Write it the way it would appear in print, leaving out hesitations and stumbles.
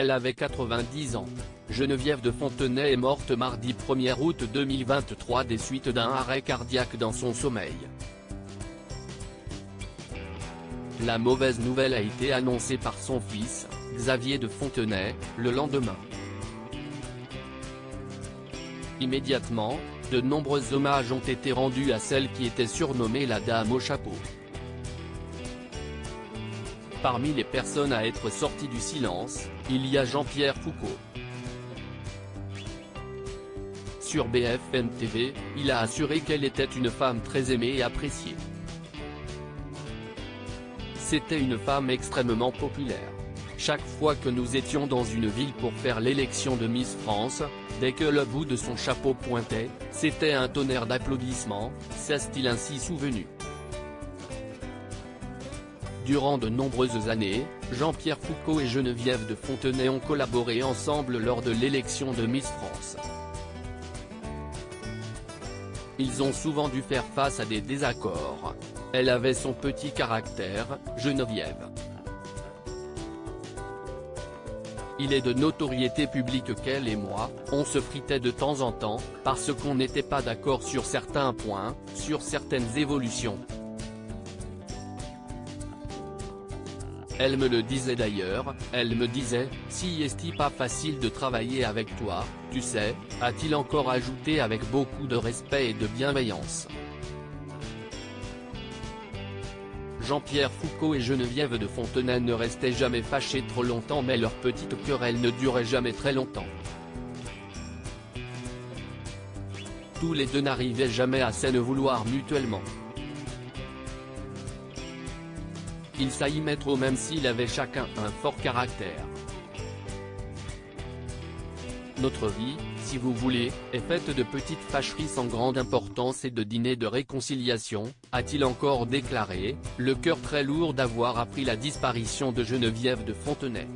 Elle avait 90 ans. Geneviève de Fontenay est morte mardi 1er août 2023 des suites d'un arrêt cardiaque dans son sommeil. La mauvaise nouvelle a été annoncée par son fils, Xavier de Fontenay, le lendemain. Immédiatement, de nombreux hommages ont été rendus à celle qui était surnommée la Dame au chapeau. Parmi les personnes à être sorties du silence, il y a Jean-Pierre Foucault. Sur BFM TV, il a assuré qu'elle était une femme très aimée et appréciée. C'était une femme extrêmement populaire. Chaque fois que nous étions dans une ville pour faire l'élection de Miss France, dès que le bout de son chapeau pointait, c'était un tonnerre d'applaudissements, s'est-il ainsi souvenu. Durant de nombreuses années, Jean-Pierre Foucault et Geneviève de Fontenay ont collaboré ensemble lors de l'élection de Miss France. Ils ont souvent dû faire face à des désaccords. Elle avait son petit caractère, Geneviève. Il est de notoriété publique qu'elle et moi, on se fritait de temps en temps, parce qu'on n'était pas d'accord sur certains points, sur certaines évolutions. Elle me le disait d'ailleurs, elle me disait, si est-ce pas facile de travailler avec toi, tu sais, a-t-il encore ajouté avec beaucoup de respect et de bienveillance. Jean-Pierre Foucault et Geneviève de Fontenay ne restaient jamais fâchés trop longtemps, mais leur petite querelle ne durait jamais très longtemps. Tous les deux n'arrivaient jamais à se vouloir mutuellement. Ils sailliient trop même s'ils avaient chacun un fort caractère. Notre vie, si vous voulez, est faite de petites fâcheries sans grande importance et de dîners de réconciliation, a-t-il encore déclaré, le cœur très lourd d'avoir appris la disparition de Geneviève de Fontenay.